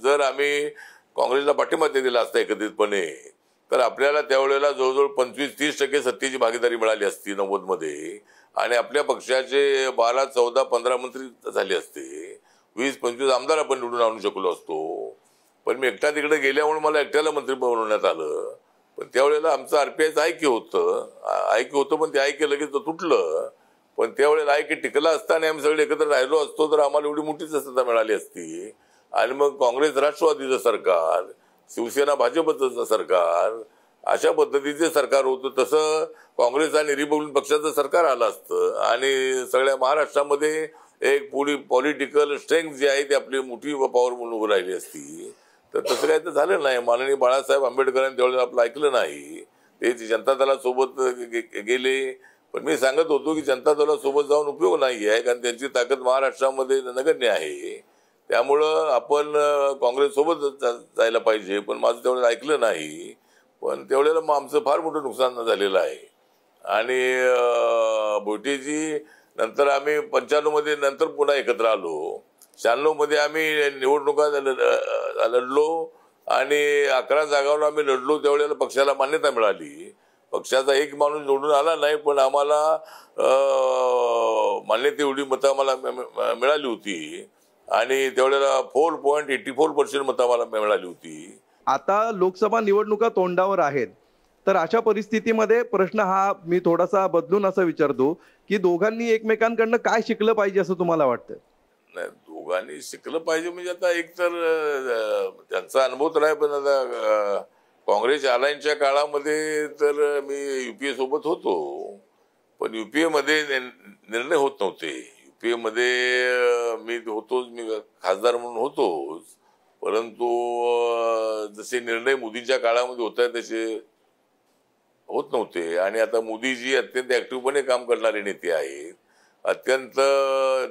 जर आम्ही काँग्रेसला पाठिंबा दिला असता एकत्रितपणे, तर आपल्याला त्यावेळेला जवळजवळ 25-30% सत्तेची भागीदारी मिळाली असती 90 मध्ये, आणि आपल्या पक्षाचे 12, 14, 15 मंत्री झाले असते. 20-25 आमदार आपण निवडून आणू शकलो असतो. पण मी एकटा तिकडे गेल्यामुळे मला एकट्याला मंत्री बनवण्यात आलं. पण त्यावेळेला आमचं RPIचं ऐक्य होतं, पण ते ऐक्य लगेच तुटलं. पण त्यावेळेला ऐक्य टिकलं असताना आम्ही सगळे एकत्र राहिलो असतो तर आम्हाला एवढी मोठीच सत्ता मिळाली असती. आणि मग काँग्रेस राष्ट्रवादीचं सरकार, शिवसेना भाजपचं सरकार, अशा पद्धतीचे सरकार होतं. तसं काँग्रेस आणि रिपब्लिकन पक्षाचं सरकार आलं असतं आणि सगळ्या महाराष्ट्रामध्ये एक पॉलिटिकल स्ट्रेंथ जी आहे ती आपली मोठी पॉवर म्हणून उभी राहिली असती. तर तसं काही तर झालं नाही. माननीय बाळासाहेब आंबेडकरांनी त्यावेळेला आपलं ऐकलं नाही. ते जनता दलासोबत गेले. पण मी सांगत होतो की जनता दलासोबत जाऊन उपयोग नाही आहे, कारण त्यांची ताकद महाराष्ट्रामध्ये नगण्य आहे. त्यामुळं आपण काँग्रेस सोबत जायला पाहिजे. पण माझं तेवढं ऐकलं नाही. पण त्यावेळेला मग आमचं फार मोठं नुकसान झालेलं आहे. आणि बोटेजी नंतर आम्ही 95 मध्ये नंतर पुन्हा एकत्र आलो. 96 मध्ये आम्ही निवडणुका लढलो आणि 11 जागावर आम्ही लढलो त्यावेळेला पक्षाला मान्यता मिळाली. पक्षाचा एक माणूस निवडून आला नाही, पण आम्हाला मान्यता एवढी मतं आम्हाला मिळाली होती आणि त्यावेळेला 4.84% मतं आम्हाला मिळाली होती. आता लोकसभा निवडणुका तोंडावर आहेत, तर अशा परिस्थितीमध्ये प्रश्न हा मी थोडासा बदलून असं विचारतो की दोघांनी एकमेकांकडनं काय शिकलं पाहिजे असं तुम्हाला वाटतं? नाही, दोघांनी शिकलं पाहिजे म्हणजे आता एक तर त्यांचा अनुभव तर आहे, पण आता काँग्रेस अलायन्सच्या काळामध्ये तर मी युपीए सोबत होतो, पण युपीए मध्ये निर्णय होत नव्हते. युपीए मध्ये मी होतोच, मी खासदार म्हणून होतोच, परंतु जसे निर्णय मोदींच्या काळामध्ये होत आहेत तसे होत नव्हते. आणि आता मोदीजी अत्यंत ऍक्टिव्हपणे काम करणारे नेते आहेत, अत्यंत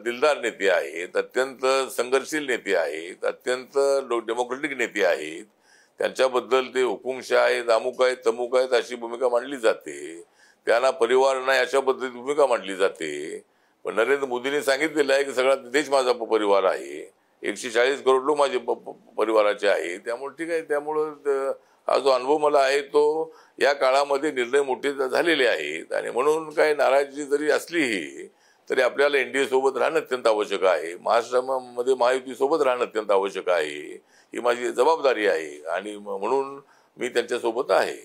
दिलदार नेते आहेत, अत्यंत संघर्षशील नेते आहेत, अत्यंत डेमोक्रेटिक नेते आहेत. त्यांच्याबद्दल ते हुकुमशाह आहेत, अमुक आहेत, तमुक आहेत अशी भूमिका मांडली जाते. त्यांना परिवार नाही अशा पद्धतीची भूमिका मांडली जाते. पण नरेंद्र मोदींनी सांगितलेलं आहे की सगळा देश माझा परिवार आहे, 140 करोड लोक माझे परिवाराचे आहे. त्यामुळे ठीक आहे, त्यामुळं हा जो अनुभव मला आहे तो या काळामध्ये निर्णय मोठे झालेले आहेत. आणि म्हणून काही नाराजी जरी असलीही तरी आपल्याला एनडीए सोबत राहणं अत्यंत आवश्यक आहे, महाराष्ट्रामध्ये महायुती सोबत राहणं अत्यंत आवश्यक आहे. ही माझी जबाबदारी आहे आणि म्हणून मी त्यांच्यासोबत आहे.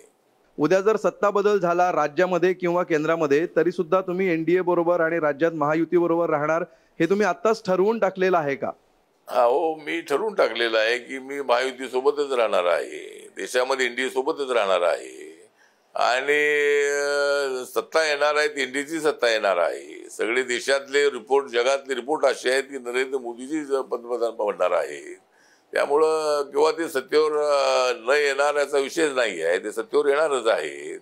उद्या जर सत्ता बदल झाला राज्यामध्ये किंवा केंद्रामध्ये तरी सुद्धा तुम्ही एनडीए बरोबर आणि राज्यात महायुती बरोबर राहणार हे तुम्ही आत्ताच ठरवून टाकलेलं आहे का? हो, मी ठरवून टाकलेलं आहे की मी महायुती सोबतच राहणार आहे, देशामध्ये एनडीए सोबतच राहणार आहे आणि सत्ता येणार आहे, एनडीएची सत्ता येणार आहे. सगळे देशातले रिपोर्ट, जगातले रिपोर्ट असे आहेत की नरेंद्र मोदीजी पंतप्रधान बनणार आहेत. त्यामुळं किंवा ते सत्तेवर न येणार याचा विषयच नाही आहे, ते सत्तेवर येणारच आहेत.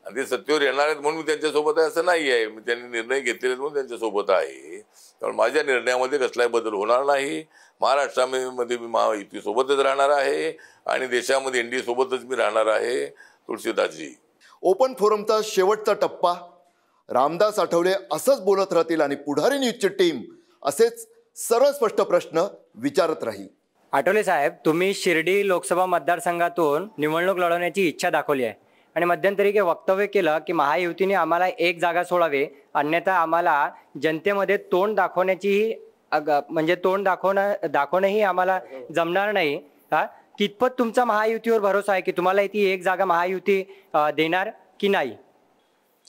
आणि ते सत्तेवर येणार आहेत म्हणून मी त्यांच्यासोबत आहे असं नाही आहे. मी त्यांनी निर्णय घेतलेले म्हणून त्यांच्यासोबत आहे. त्यामुळे माझ्या निर्णयामध्ये कसलाही बदल होणार नाही. महाराष्ट्रामध्ये मी महायुती सोबतच राहणार आहे आणि देशामध्ये एनडीए सोबतच मी राहणार आहे. तुळशीदासजी, ओपन फोरमचा शेवटचा टप्पा. रामदास आठवले असंच बोलत राहतील आणि पुढारी न्यूजची टीम असेच सरळ स्पष्ट प्रश्न विचारत राहील. आठवले साहेब, तुम्ही शिर्डी लोकसभा मतदारसंघातून निवडणूक लढवण्याची इच्छा दाखवली आहे आणि मध्यंतरी एक वक्तव्य केलं की महायुतीने आम्हाला एक जागा सोडावे, अन्यथा आम्हाला जनतेमध्ये तोंड दाखवण्याचीही म्हणजे तोंड दाखवणंही आम्हाला जमणार नाही. कितपत तुमचा महायुतीवर भरोसा आहे की तुम्हाला ती एक जागा महायुती देणार की नाही?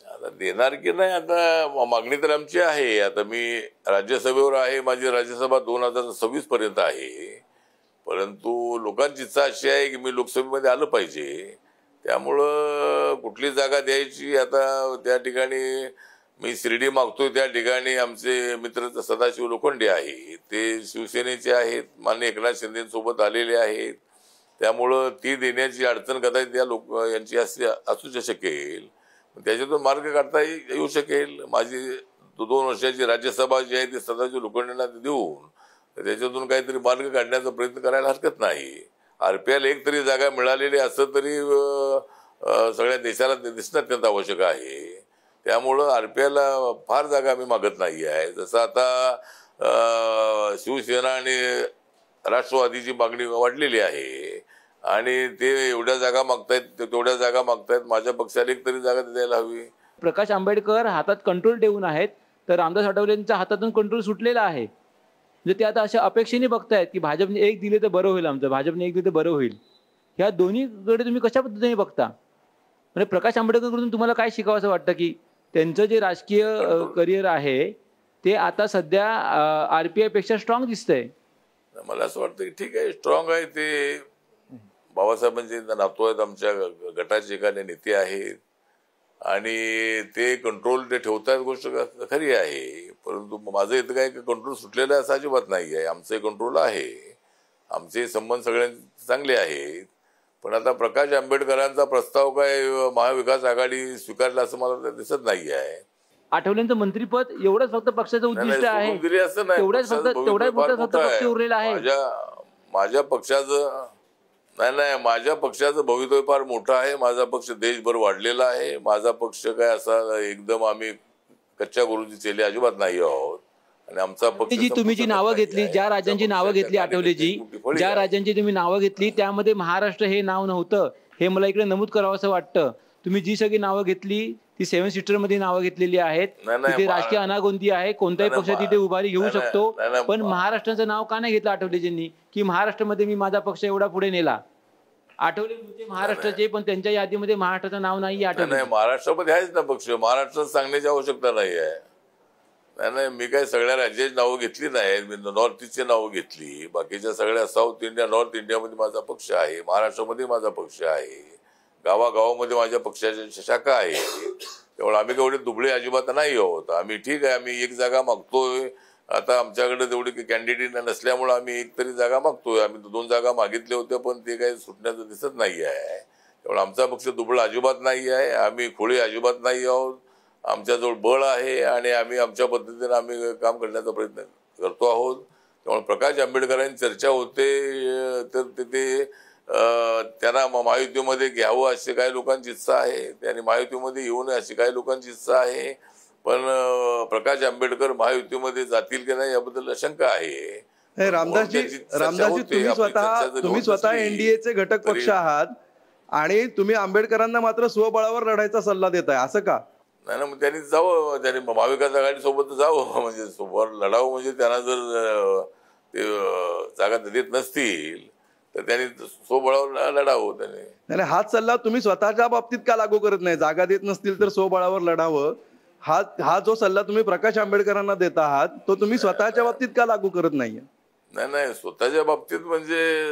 आता देणार की नाही, आता मागणी तर आमची आहे. आता मी राज्यसभेवर आहे, माझी राज्यसभा 2026 पर्यंत आहे, परंतु लोकांची इच्छा अशी आहे की मी लोकसभेमध्ये आलं पाहिजे. त्यामुळं कुठली जागा द्यायची, आता त्या ठिकाणी मी शिर्डी मागतोय, त्या ठिकाणी आमचे मित्र सदाशिव लोखंडे आहेत, ते शिवसेनेचे आहेत, माननीय एकनाथ शिंदेसोबत आलेले आहेत. त्यामुळं ती देण्याची अडचण कदाचित त्या यांची असू शकेल, त्याच्यातून मार्ग काढता येऊ शकेल. माझी 2 वर्षाची राज्यसभा जी आहे ती सदाशिव लोखंडेंना देऊन त्याच्यातून काहीतरी मार्ग काढण्याचा प्रयत्न करायला हरकत नाही. आरपीआयला एक तरी जागा मिळालेली असं तरी सगळ्या देशाला दिसणं अत्यंत आवश्यक आहे. त्यामुळं आरपीआयला फार जागा आम्ही मागत नाही आहे. जसं आता शिवसेना आणि राष्ट्रवादीची मागणी वाढलेली आहे आणि ते एवढ्या जागा मागतायत, तेवढ्या जागा मागतायत. माझ्या पक्षाला एक तरी जागा द्यायला हवी. प्रकाश आंबेडकर हातात कंट्रोल ठेवून आहेत, तर रामदास आठवलेंच्या हातातून कंट्रोल सुटलेला आहे. म्हणजे ते आता अशा अपेक्षेने बघतायत की भाजपने एक दिले तर बरं होईल, आमचं भाजपने एक दिले तर बरं होईल. ह्या दोन्हीकडे तुम्ही कशा पद्धतीने बघता? म्हणजे प्रकाश आंबेडकरकडून तुम्हाला काय शिकावं असं वाटतं की त्यांचं जे राजकीय करिअर आहे ते आता सध्या आरपीआय पेक्षा स्ट्रॉंग दिसतंय? मला असं वाटतं की ठीक आहे, स्ट्रॉंग आहे. ते बाबासाहेबांचे नातू आहेत, आमच्या गटाचे एखादे नेते आहेत आणि ते कंट्रोल ते ठेवतात, गोष्ट खरी आहे. परंतु माझं इथं काय कंट्रोल सुटलेलं आहे असं अजिबात नाही आहे. आमचे कंट्रोल आहे, आमचे संबंध सगळ्यांचे चांगले आहेत. पण आता प्रकाश आंबेडकरांचा प्रस्ताव काय महाविकास आघाडी स्वीकारला असं मला दिसत नाही आहे. आठवलेंचं मंत्रीपद एवढंच फक्त पक्षाचं उद्दिष्ट आहे, तेवढ्याच फक्त पक्ष उरलेला आहे. माझ्या पक्षाचं नाही, माझ्या पक्षाचं भवितव्य फार मोठं आहे. माझा पक्ष देशभर वाढलेला आहे. माझा पक्ष काय असा एकदम आम्ही कच्च्या गुरुजी चेले अजिबात नाही आहोत. आणि आमचा पक्ष जी तुम्ही जी नावं घेतली, ज्या राज्यांची नावं घेतली आठवलेजी, ज्या राज्यांची तुम्ही नावं घेतली त्यामध्ये महाराष्ट्र हे नाव नव्हतं, हे मला इकडे नमूद करावं असं वाटतं. तुम्ही जी सगळी नावं घेतली ती 7 सिस्टर मध्ये नावं घेतलेली आहेत. तिथे राजकीय अनागोंदी आहे, कोणत्याही पक्ष तिथे उभारी घेऊ शकतो, पण महाराष्ट्राचं नाव का नाही घेतलं आठवलेजींनी की महाराष्ट्रामध्ये मी माझा पक्ष एवढा पुढे नेला? आठवले म्हणजे महाराष्ट्राचे, पण त्यांच्या यादीमध्ये महाराष्ट्राचं नाव नाही. आठवले महाराष्ट्रामध्ये आहेच ना पक्ष, महाराष्ट्रात सांगण्याची आवश्यकता नाही आहे. नाही, मी काही सगळ्या राज्याची नावं घेतली नाही, मी नॉर्थ ईस्टची नावं घेतली. बाकीच्या सगळ्या साऊथ इंडिया, नॉर्थ इंडियामध्ये माझा पक्ष आहे, महाराष्ट्रामध्ये माझा पक्ष आहे, गावागावामध्ये माझ्या पक्षाच्या शाखा आहे. त्यामुळे आम्ही केवढे दुबळे अजिबात नाही आहोत. आम्ही ठीक आहे, आम्ही एक जागा मागतोय. आता आमच्याकडे तेवढी कॅन्डिडेट नसल्यामुळे आम्ही एक तरी जागा मागतोय. आम्ही 2 जागा मागितल्या होत्या, पण ते काही सुटण्याचं दिसत नाही आहे. त्यामुळे आमचा पक्ष दुबळा अजिबात नाही आहे, आम्ही खोळे अजिबात नाही आहोत. आमच्याजवळ बळ आहे आणि आम्ही आमच्या पद्धतीने आम्ही काम करण्याचा प्रयत्न करतो आहोत. त्यामुळे प्रकाश आंबेडकरांची चर्चा होते तर तिथे त्यांना महायुतीमध्ये घ्यावं अशी काही लोकांची इच्छा आहे, त्यांनी महायुतीमध्ये येऊ नये अशी काही लोकांची इच्छा आहे. पण प्रकाश आंबेडकर महायुतीमध्ये जातील की नाही याबद्दल शंका आहे. रामदासजी, तुम्ही स्वतः एनडीएचे घटक पक्ष आहात आणि तुम्ही आंबेडकरांना मात्र स्वबळावर लढायचा सल्ला देताय, असं का? नाही ना, मग त्यांनी जावं, त्यांनी महाविकास आघाडी सोबत जावं, म्हणजे सोबत लढावं. म्हणजे त्यांना जर ते जागा देत नसतील तर त्यांनी स्वबळावर लढावं. त्याने हाच सल्ला तुम्ही स्वतःच्या बाबतीत का लागू करत नाही? जागा देत नसतील तर स्वबळावर लढावं, हा जो सल्ला तुम्ही प्रकाश आंबेडकरांना देत आहात तो तुम्ही स्वतःच्या बाबतीत का लागू करत नाहीये? नाही, स्वतःच्या बाबतीत म्हणजे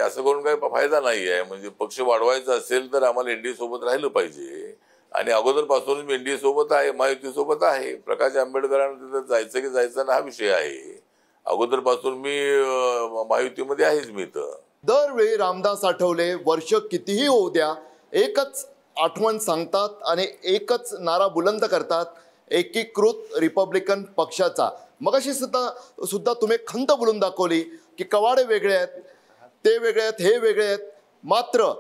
असं करून काही फायदा नाही आहे. म्हणजे पक्ष वाढवायचा असेल तर आम्हाला एनडीए सोबत राहिलं पाहिजे आणि अगोदरपासून मी एनडीए सोबत आहे, महायुती सोबत आहे. प्रकाश आंबेडकरांना तिथं जायचं की जायचं ना हा विषय आहे. अगोदरपासून मी महायुतीमध्ये आहेच. मी तर दरवेळी रामदास आठवले वर्ष कितीही होऊ द्या एकच आठवण सांगतात आणि एकच नारा बुलंद करतात, एकीकृत रिपब्लिकन पक्षाचा. मगाशी सुद्धा तुम्ही खंत बोलून दाखवली की कवाडे वेगळे आहेत, ते वेगळे आहेत, हे वेगळे आहेत. मात्र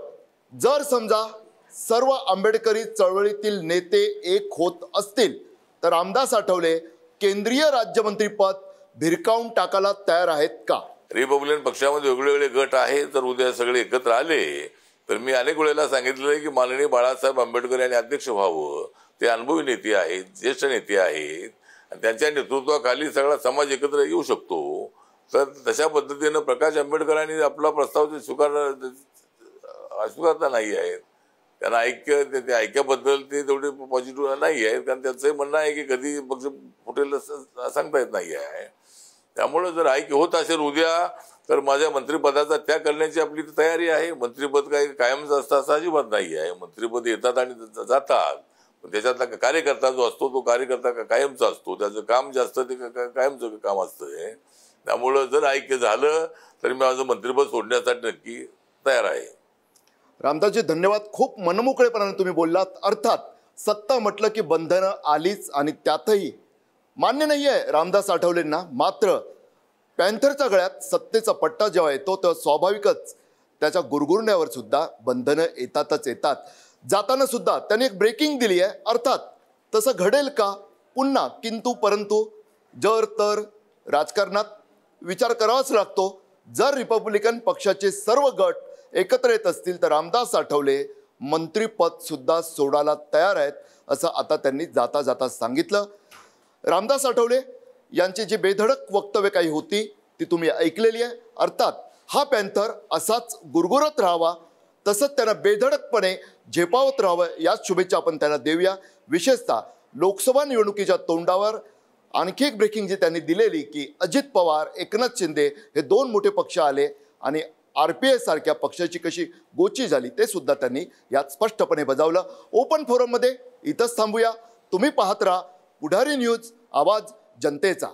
जर समजा सर्व आंबेडकरी चळवळीतील नेते एक होत असतील तर रामदास आठवले केंद्रीय राज्यमंत्रीपद भिरकावून टाकायला तयार आहेत का? रिपब्लिकन पक्षामध्ये वेगवेगळे गट आहेत, तर उद्या सगळे एकत्र आले तर मी अनेक वेळेला सांगितलेलं आहे की माननीय बाळासाहेब आंबेडकर यांनी अध्यक्ष व्हावं. ते अनुभवी नेते आहेत, ज्येष्ठ नेते आहेत आणि त्यांच्या नेतृत्वाखाली सगळा समाज एकत्र येऊ शकतो. तर तशा पद्धतीनं प्रकाश आंबेडकरांनी आपला प्रस्ताव स्वीकारता नाही आहेत. त्यांना ऐक्याबद्दल ते तेवढे पॉझिटिव्ह नाही आहेत, कारण त्यांचं म्हणणं आहे की कधी पक्ष फुटेल सांगता येत नाही आहे. त्यामुळे जर ऐक्य होत असेल उद्या तर माझ्या मंत्रिपदाचा त्याग करण्याची आपली तयारी आहे. मंत्रिपद काही कायमच असतं असं अजिबात नाही आहे. मंत्रिपद येतात आणि जातात, पण त्याच्यातला कार्यकर्ता जो असतो तो कार्यकर्ता कायमचा असतो, त्याचं काम जास्त ते कायमचं काम असतं. त्यामुळं जर ऐक्य झालं तर मी माझं मंत्रिपद सोडण्यासाठी नक्की तयार आहे. रामदासजी धन्यवाद, खूप मनमोकळेपणाने तुम्ही बोललात. अर्थात सत्ता म्हटलं की बंधनं आलीच आणि त्यातही मान्य नाही आहे रामदास आठवलेंना. मात्र पॅन्थरच्या गळ्यात सत्तेचा पट्टा जेव्हा येतो तेव्हा स्वाभाविकच त्याच्या गुरगुरण्यावर सुद्धा बंधनं येतातच येतात. जाताना सुद्धा त्यांनी एक ब्रेकिंग दिली आहे. अर्थात तसं घडेल का पुन्हा? किंतु परंतु जर तर राजकारणात विचार करावाच लागतो. जर रिपब्लिकन पक्षाचे सर्व गट एकत्र येत असतील तर रामदास आठवले मंत्रिपद सुद्धा सोडायला तयार आहेत असं आता त्यांनी जाता जाता सांगितलं. रामदास आठवले यांची जी बेधडक वक्तव्य काही होती ती तुम्ही ऐकलेली आहे. अर्थात हा पॅन्थर असाच गुरगुरत राहावा, तसंच त्यांना बेधडकपणे झेपावत राहावं याच शुभेच्छा आपण त्यांना देऊया. विशेषतः लोकसभा निवडणुकीच्या तोंडावर आणखी एक ब्रेकिंग जी त्यांनी दिलेली की अजित पवार, एकनाथ शिंदे हे 2 मोठे पक्ष आले आणि RPI सारख्या पक्षाची कशी गोची झाली ते सुद्धा त्यांनी यात स्पष्टपणे बजावलं. ओपन फोरममध्ये इथंच थांबूया. तुम्ही पाहत राहा पुढारी न्यूज, आवाज जनतेचा.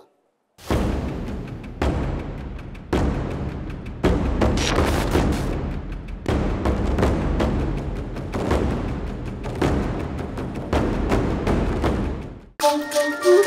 Thank you.